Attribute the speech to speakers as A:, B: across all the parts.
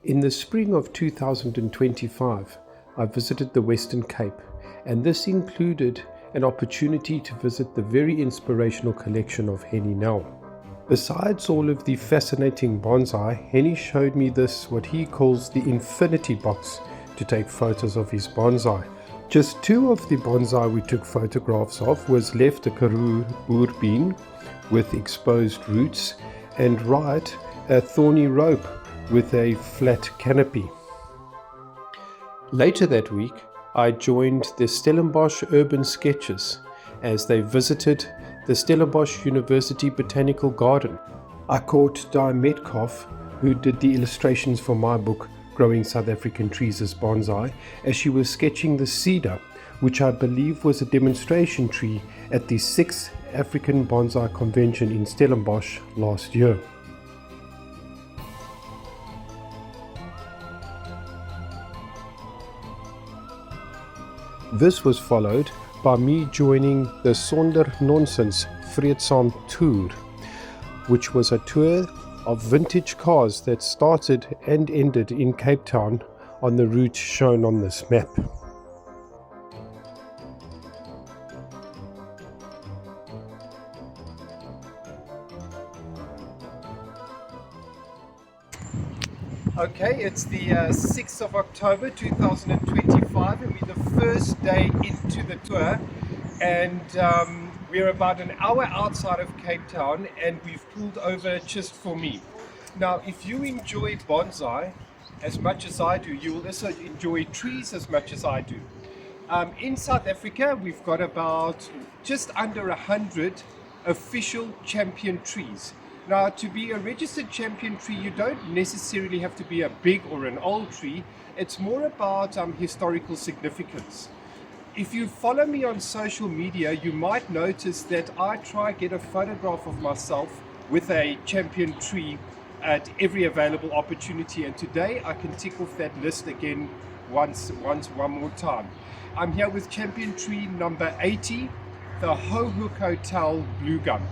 A: In the spring of 2025, I visited the Western Cape, and this included an opportunity to visit the very inspirational collection of Henny Nell. Besides all of the fascinating bonsai, Henny showed me this, what he calls the infinity box, to take photos of his bonsai. Just two of the bonsai we took photographs of was left a Karoo boerbean with exposed roots, and right a thorny rope with a flat canopy. Later that week, I joined the Stellenbosch Urban Sketches as they visited the Stellenbosch University Botanical Garden. I caught Di Metcalf, who did the illustrations for my book Growing South African Trees as Bonsai, as she was sketching the cedar, which I believe was a demonstration tree at the 6th African Bonsai Convention in Stellenbosch last year. This was followed by me joining the Sonder Nonsens Vreedsaam Tour, which was a tour of vintage cars that started and ended in Cape Town on the route shown on this map. Okay, it's the 6th of October 2025 and we're the first day into the tour, and we're about an hour outside of Cape Town and we've pulled over just for me. Now, if you enjoy bonsai as much as I do, you will also enjoy trees as much as I do. In South Africa, we've got about just under 100 official champion trees. Now, to be a registered champion tree, you don't necessarily have to be a big or an old tree. It's more about historical significance. If you follow me on social media, you might notice that I try to get a photograph of myself with a champion tree at every available opportunity, and today I can tick off that list again one more time. I'm here with champion tree number 80, the Horticultural Blue Gum.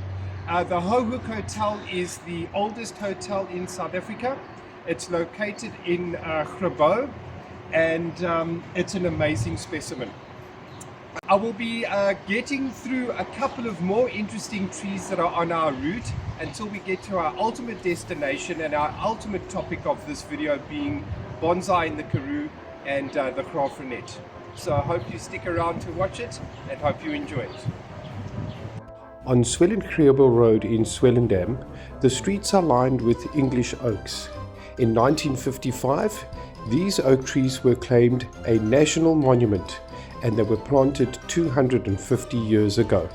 A: The Horticultural is the oldest hotel in South Africa. It's located in Grape, and it's an amazing specimen. I will be getting through a couple of more interesting trees that are on our route until we get to our ultimate destination and our ultimate topic of this video being bonsai in the Karoo and the Graaf-Reinet. So I hope you stick around to watch it and hope you enjoy it. On Swellendam Road in Swellendam, the streets are lined with English oaks. In 1955, these oak trees were claimed a national monument, and they were planted 250 years ago.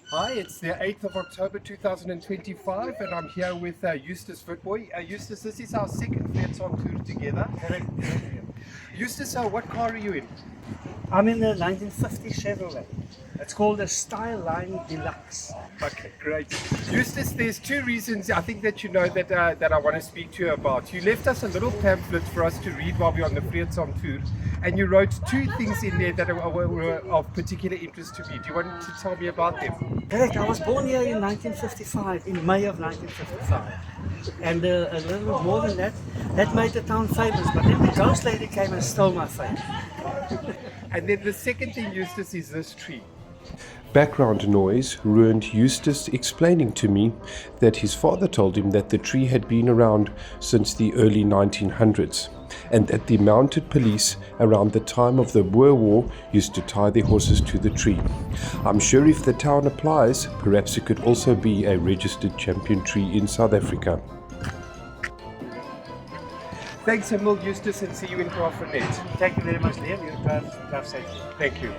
A: Hi, it's the 8th of October 2025 and I'm here with Eustace Witboy. Eustace, this is our second Vreedsaam tour together.
B: Correct.
A: Eustace, what car are you in?
B: I'm in the 1950 Chevrolet. It's called a Style Line Deluxe.
A: Okay, great. Eustace, there's two reasons I think that you know that I want to speak to you about. You left us a little pamphlet for us to read while we were on the Vreedsaam tour, and you wrote two things in there that were of particular interest to me. Do you want to tell me about them?
B: Correct. I was born here in 1955, in May of 1955. And a little bit more than that, that made the town famous. But then the ghost lady came and stole my fame.
A: And then the second thing, Eustace, is this tree.
C: Background noise ruined Eustace explaining to me that his father told him that the tree had been around since the early 1900s and that the mounted police around the time of the Boer War used to tie their horses to the tree. I'm sure if the town applies, perhaps it could also be a registered champion tree in South Africa.
A: Thanks a million, Eustace, and see you in Graaf-Reinet.
B: Thank you very much, Liam. You drive safely.
A: Thank you.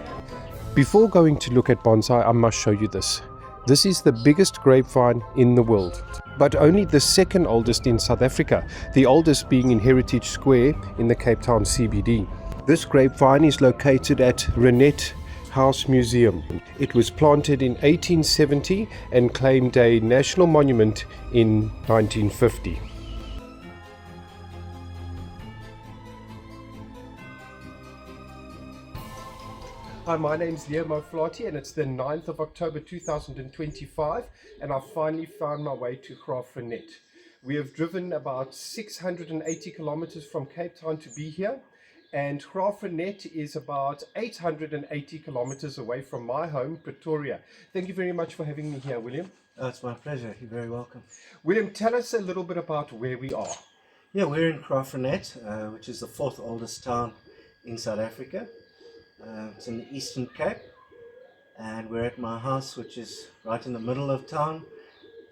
C: Before going to look at bonsai, I must show you this. This is the biggest grapevine in the world, but only the second oldest in South Africa, the oldest being in Heritage Square in the Cape Town CBD. This grapevine is located at Reinet House Museum. It was planted in 1870 and claimed a national monument in 1950. Hi, my name's Liam O'Flaherty and it's the 9th of October 2025 and I've finally found my way to Graaf-Reinet. We have driven about 680 kilometers from Cape Town to be here, and Graaf-Reinet is about 880 kilometers away from my home, Pretoria. Thank you very much for having me here, William.
B: Oh, it's my pleasure. You're very welcome.
C: William, tell us a little bit about where we are.
B: Yeah, we're in Graaf-Reinet, which is the fourth oldest town in South Africa. It's in the Eastern Cape, and we're at my house, which is right in the middle of town.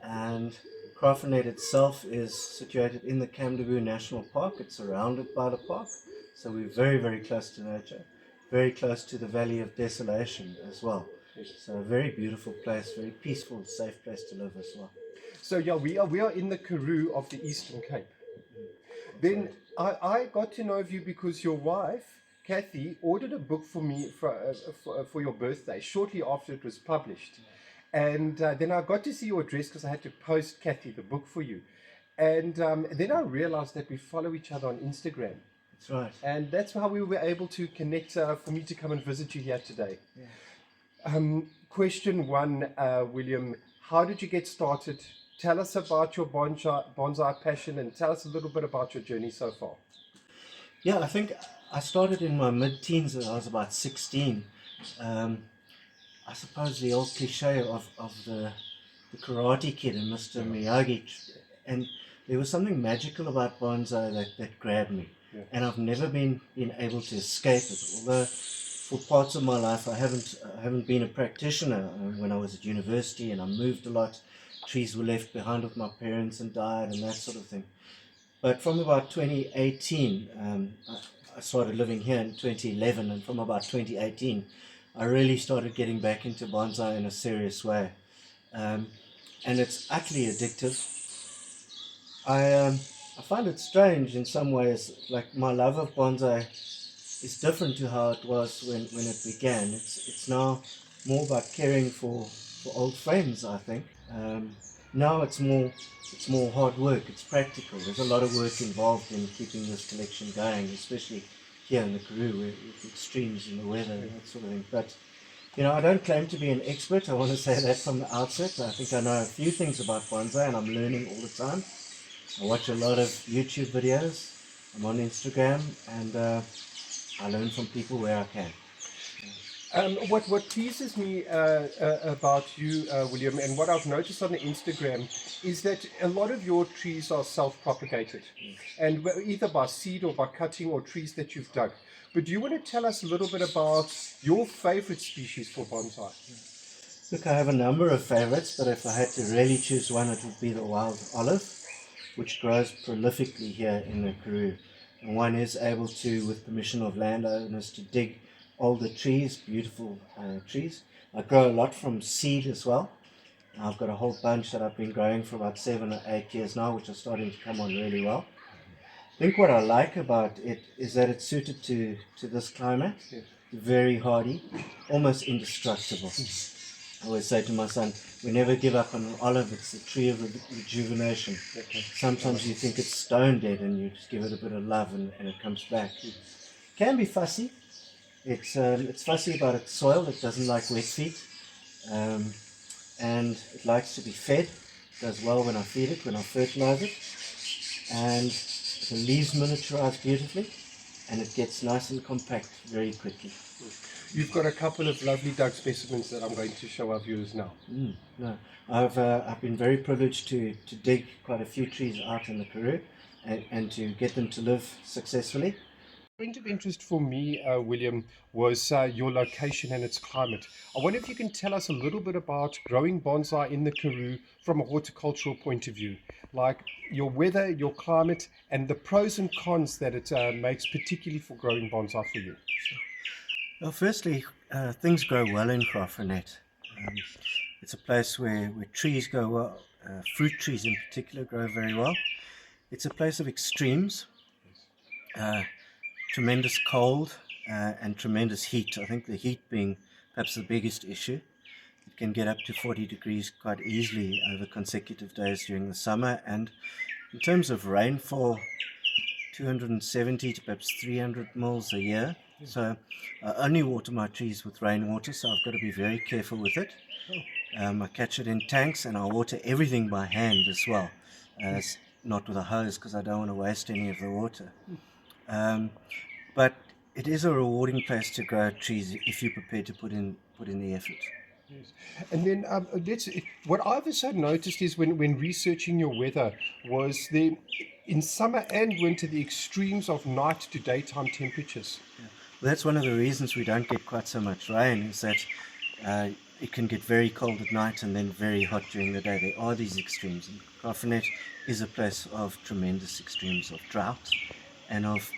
B: And Graaf-Reinet itself is situated in the Kamloops National Park. It's surrounded by the park, so we're very, very close to nature, very close to the Valley of Desolation as well. So a very beautiful place, very peaceful, safe place to live as well.
C: So yeah, we are in the Karoo of the Eastern Cape. Then I got to know of you because your wife, Kathy, ordered a book for me for your birthday shortly after it was published. And then I got to see your address because I had to post Kathy the book for you. And then I realized that we follow each other on Instagram.
B: That's right.
C: And that's how we were able to connect for me to come and visit you here today. Yeah. Question one, William, how did you get started? Tell us about your bonsai passion and tell us a little bit about your journey so far.
B: Yeah, I think I started in my mid-teens when I was about 16. I suppose the old cliche of the Karate Kid and Mr. Miyagi. And there was something magical about bonsai that grabbed me. Yeah. And I've never been able to escape it. Although for parts of my life I haven't been a practitioner. When I was at university and I moved a lot, trees were left behind with my parents and died and that sort of thing. But from about 2018, I started living here in 2011, and from about 2018 I really started getting back into bonsai in a serious way. And it's utterly addictive. I find it strange in some ways, like my love of bonsai is different to how it was when it began. It's now more about caring for old friends, I think. Now it's more hard work, it's practical. There's a lot of work involved in keeping this collection going, especially here in the Karoo with extremes in the weather and that sort of thing. But I don't claim to be an expert. I want to say that from the outset. I think I know a few things about bonsai and I'm learning all the time. I watch a lot of YouTube videos, I'm on Instagram, and I learn from people where I can.
C: What pleases me about you, William, and what I've noticed on the Instagram is that a lot of your trees are self-propagated, and either by seed or by cutting or trees that you've dug. But do you want to tell us a little bit about your favorite species for bonsai?
B: Look, I have a number of favorites, but if I had to really choose one, it would be the wild olive, which grows prolifically here in the Karoo. And one is able to, with permission of landowners, to dig older trees, beautiful trees. I grow a lot from seed as well. I've got a whole bunch that I've been growing for about 7 or 8 years now, which are starting to come on really well. I think what I like about it is that it's suited to this climate. Yeah. Very hardy, almost indestructible. I always say to my son, we never give up on an olive, it's a tree of rejuvenation. Okay. Sometimes you think it's stone dead and you just give it a bit of love and it comes back. It can be fussy. It's fussy about its soil. It doesn't like wet feet, and it likes to be fed. It does well when I feed it, when I fertilize it, and the leaves miniaturize beautifully, and it gets nice and compact very quickly.
C: You've got a couple of lovely dug specimens that I'm going to show our viewers now.
B: No, I've been very privileged to dig quite a few trees out in the Karoo and to get them to live successfully.
C: A point of interest for me, William, was your location and its climate. I wonder if you can tell us a little bit about growing bonsai in the Karoo from a horticultural point of view, like your weather, your climate, and the pros and cons that it makes, particularly for growing bonsai for you.
B: Well, firstly, things grow well in Graaf-Reinet. It's a place where trees grow well, fruit trees in particular grow very well. It's a place of extremes. Tremendous cold and tremendous heat. I think the heat being perhaps the biggest issue. It can get up to 40 degrees quite easily over consecutive days during the summer, and in terms of rainfall, 270 to perhaps 300 mils a year. So I only water my trees with rainwater, so I've got to be very careful with it. I catch it in tanks, and I water everything by hand as well, not with a hose, because I don't want to waste any of the water. But it is a rewarding place to grow trees if you're prepared to put in the effort.
C: Yes. And then what I've also noticed is when researching your weather was in summer and winter the extremes of night to daytime temperatures.
B: Yeah. Well, that's one of the reasons we don't get quite so much rain, is that it can get very cold at night and then very hot during the day. There are these extremes, and Graaf-Reinet is a place of tremendous extremes of drought and of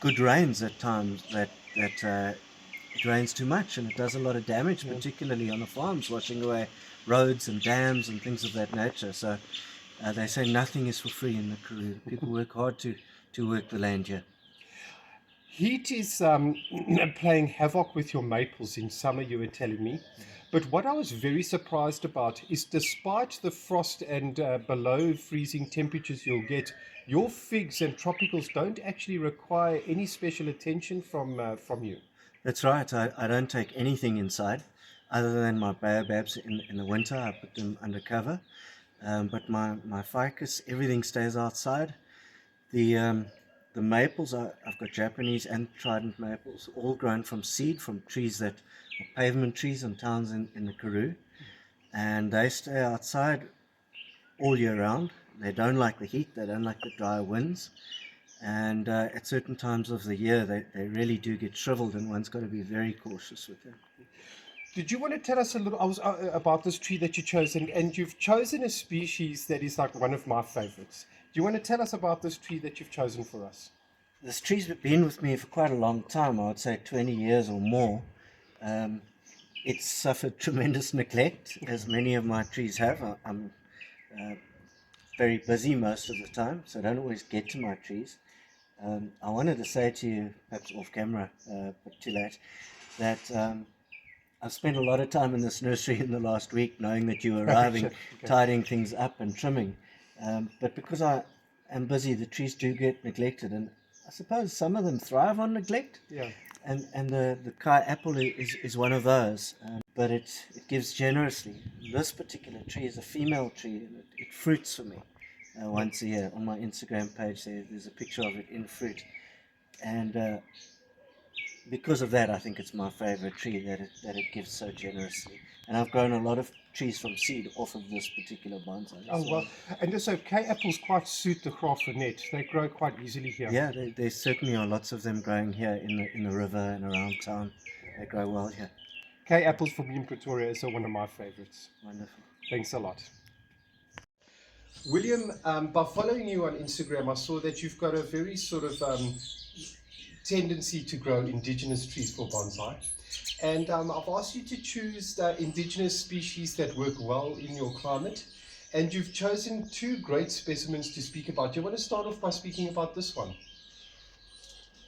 B: good rains at times that it rains too much and it does a lot of damage, particularly on the farms, washing away roads and dams and things of that nature. So they say nothing is for free in the Karoo. People work hard to work the land here.
C: Heat is playing havoc with your maples in summer, you were telling me. But what I was very surprised about is, despite the frost and below freezing temperatures you'll get, your figs and tropicals don't actually require any special attention from you.
B: That's right. I don't take anything inside other than my baobabs in the winter. I put them under cover. But my ficus, everything stays outside. The maples, I've got Japanese and trident maples, all grown from seed, from trees that are pavement trees in towns in the Karoo. And they stay outside all year round. They don't like the heat, they don't like the dry winds. And at certain times of the year, they really do get shriveled, and one's got to be very cautious with them.
C: Did you want to tell us a little about this tree that you chose? And you've chosen a species that is like one of my favorites. Do you want to tell us about this tree that you've chosen for us?
B: This tree's been with me for quite a long time, I would say 20 years or more. It's suffered tremendous neglect, as many of my trees have. I'm very busy most of the time, so I don't always get to my trees. I wanted to say to you, perhaps off camera, but too late, that I've spent a lot of time in this nursery in the last week, knowing that you were arriving, okay, tidying things up and trimming. But because I am busy, the trees do get neglected, and I suppose some of them thrive on neglect.
C: Yeah.
B: And the Kai apple is one of those, but it gives generously. This particular tree is a female tree, and it fruits for me once a year. On my Instagram page, there's a picture of it in fruit, and because of that, I think it's my favorite tree, that it gives so generously. And I've grown a lot of trees from seed off of this particular bonsai.
C: Oh, well, and also K apples quite suit the Graaf-Reinet. They grow quite easily here.
B: Yeah, there certainly are lots of them growing here in the river and around town. They grow well here.
C: K apples for me in Pretoria is one of my favorites.
B: Wonderful.
C: Thanks a lot. William, by following you on Instagram, I saw that you've got a very sort of tendency to grow indigenous trees for bonsai. And I've asked you to choose indigenous species that work well in your climate. And you've chosen two great specimens to speak about. Do you want to start off by speaking about this one?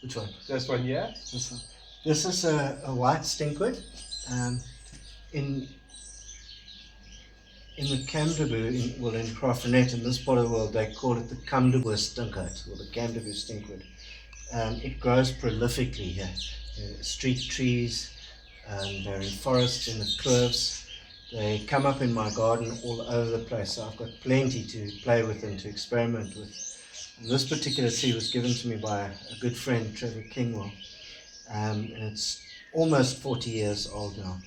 B: Which one?
C: This one, yeah?
B: This one. This is a white stinkwood. In the Kamdaboo, in Graaf-Reinet, in this part of the world, they call it the Kamdaboo stinkwood, or the Kamdaboo stinkwood. It grows prolifically here. Street trees, they're in forests, in the cliffs. They come up in my garden all over the place, so I've got plenty to play with and to experiment with. And this particular tree was given to me by a good friend, Trevor Kingwell, and it's almost 40 years old now.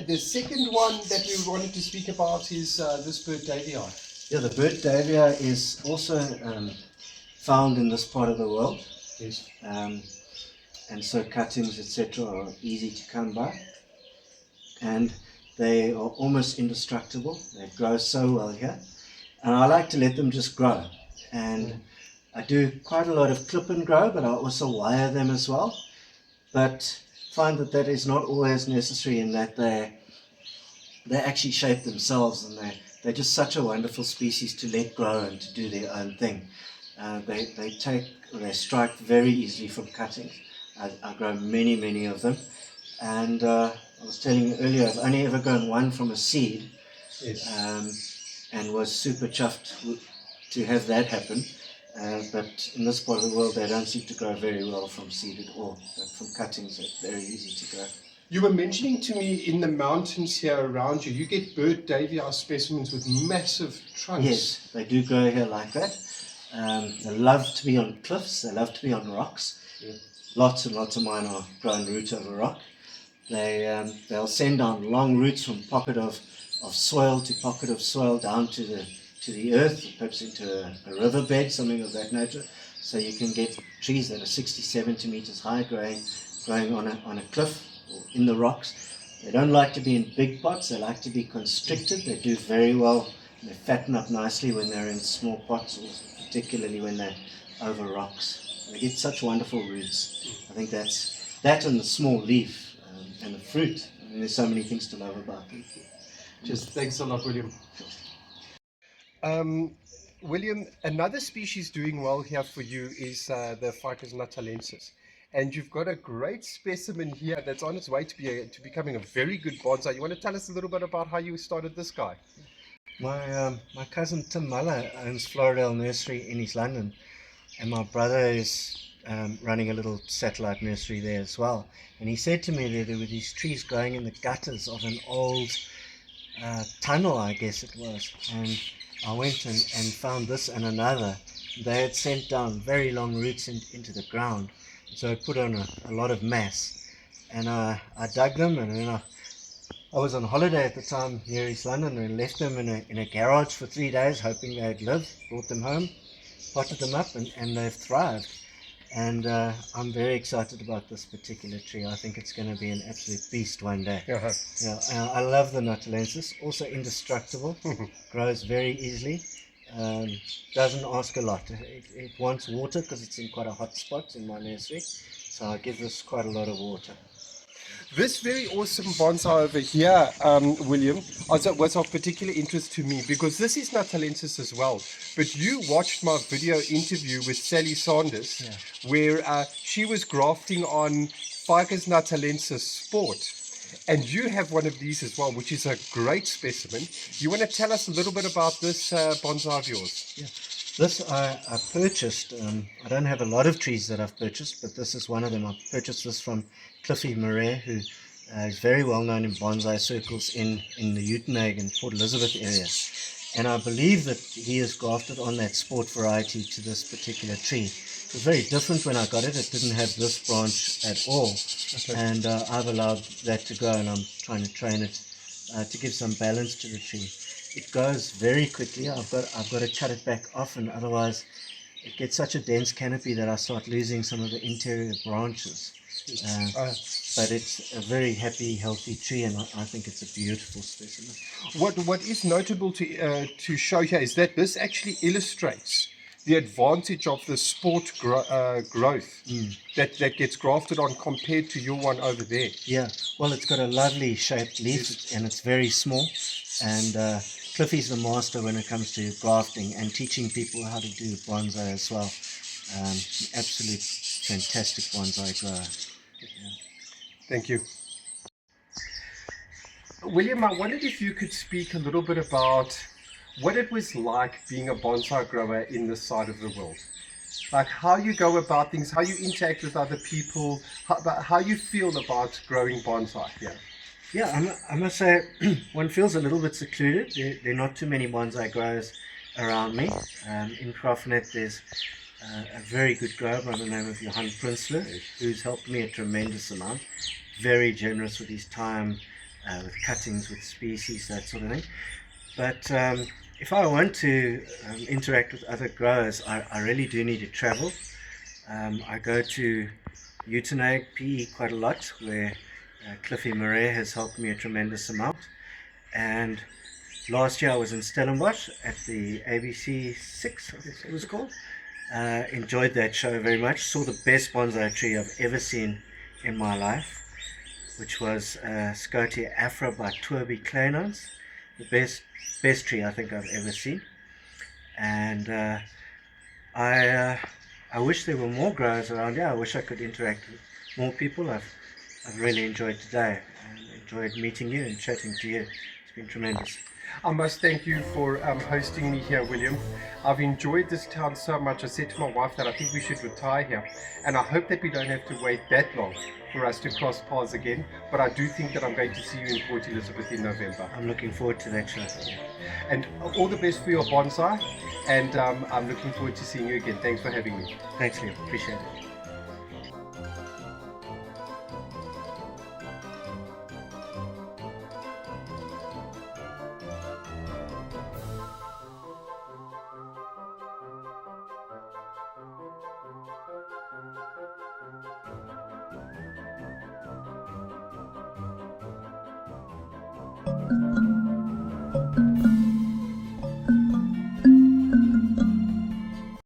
C: The second one that we wanted to speak about is this burtt-davyi.
B: Yeah, the burtt-davyi is also found in this part of the world.
C: Yes.
B: And so cuttings, etc., are easy to come by, and they are almost indestructible. They grow so well here, and I like to let them just grow. And I do quite a lot of clip and grow, but I also wire them as well. But find that is not always necessary, in that they actually shape themselves, and they're just such a wonderful species to let grow and to do their own thing. They strike very easily from cuttings. I grow many of them, and I was telling you earlier, I've only ever grown one from a seed.
C: Yes.
B: And was super chuffed to have that happen. but in this part of the world they don't seem to grow very well from seed at all, but from cuttings they're very easy to grow.
C: You were mentioning to me in the mountains here around you, you get burtt-davyi specimens with massive trunks.
B: Yes, they do grow here like that. They love to be on cliffs, they love to be on rocks.
C: Yeah.
B: Lots and lots of mine are grown root over rock. They'll send down long roots from pocket of soil to pocket of soil down to the earth, perhaps into a riverbed, something of that nature. So you can get trees that are 60, 70 meters high growing on a cliff or in the rocks. They don't like to be in big pots, they like to be constricted. They do very well, they fatten up nicely when they're in small pots, or particularly when they're over rocks. They get such wonderful roots. I think that's that and the small leaf and the fruit. I mean, there's so many things to love about them.
C: Just thanks a lot, William. William, another species doing well here for you is the Ficus natalensis. And you've got a great specimen here that's on its way to becoming a very good bonsai. You want to tell us a little bit about how you started this guy?
B: My cousin Tim Muller owns Floridale Nursery in East London, and my brother is running a little satellite nursery there as well. And he said to me that there were these trees growing in the gutters of an old tunnel, I guess it was. And I went and found this and another. They had sent down very long roots into the ground. So I put on a lot of mass, and I dug them, and then I was on holiday at the time near East London and left them in a garage for 3 days, hoping they'd live. Brought them home, potted them up, and they've thrived. And I'm very excited about this particular tree. I think it's going to be an absolute beast one day.
C: Uh-huh.
B: Yeah, I love the natalensis, also indestructible, grows very easily. Doesn't ask a lot. It wants water because it's in quite a hot spot in my nursery, so I give this quite a lot of water.
C: This very awesome bonsai over here, William, was of particular interest to me because this is natalensis as well. But you watched my video interview with Sally Sanders,
B: Yeah.
C: where she was grafting on Ficus natalensis sport. And you have one of these as well, which is a great specimen. You want to tell us a little bit about this bonsai of yours?
B: Yeah. This I purchased. I don't have a lot of trees that I've purchased, but this is one of them. I purchased this from Cliffy Murray, who is very well known in bonsai circles in the Uniondale and Port Elizabeth area. And I believe that he has grafted on that sport variety to this particular tree. It was very different when I got it. It didn't have this branch at all.
C: Okay.
B: And I've allowed that to go, and I'm trying to train it to give some balance to the tree. It goes very quickly. I've got to cut it back often, otherwise it gets such a dense canopy that I start losing some of the interior branches. But it's a very happy, healthy tree, and I think it's a beautiful specimen.
C: What is notable to show here is that this actually illustrates the advantage of the sport growth that gets grafted on compared to your one over there.
B: Yeah, well, it's got a lovely shaped leaf, and it's very small. And Cliffy's the master when it comes to grafting and teaching people how to do bonsai as well. Absolute fantastic bonsai grower. Yeah.
C: Thank you. William, I wondered if you could speak a little bit about what it was like being a bonsai grower in this side of the world. Like how you go about things, how you interact with other people, how you feel about growing bonsai here.
B: Yeah, I must say, one feels a little bit secluded. There are not too many bonsai growers around me. In Graaf-Reinet there's a very good grower by the name of William Pringle, who's helped me a tremendous amount. Very generous with his time, with cuttings, with species, that sort of thing. But if I want to interact with other growers, I really do need to travel. I go to Uniondale, PE quite a lot, where Cliffy Murray has helped me a tremendous amount. And last year I was in Stellenbosch at the ABC 6, I guess it was called. Enjoyed that show very much. Saw the best bonsai tree I've ever seen in my life, which was Scotia Afra by Toby Kleinans. The best tree I think I've ever seen. And I wish there were more growers around here. I wish I could interact with more people. I've really enjoyed today and enjoyed meeting you and chatting to you. It's been tremendous.
A: I must thank you for hosting me here, William. I've enjoyed this town so much. I said to my wife that I think we should retire here, and I hope that we don't have to wait that long for us to cross paths again. But I do think that I'm going to see you in Port Elizabeth in November.
B: I'm looking forward to that show.
A: And all the best for your bonsai, and I'm looking forward to seeing you again. Thanks for having me.
B: Thanks, Liam. Appreciate it.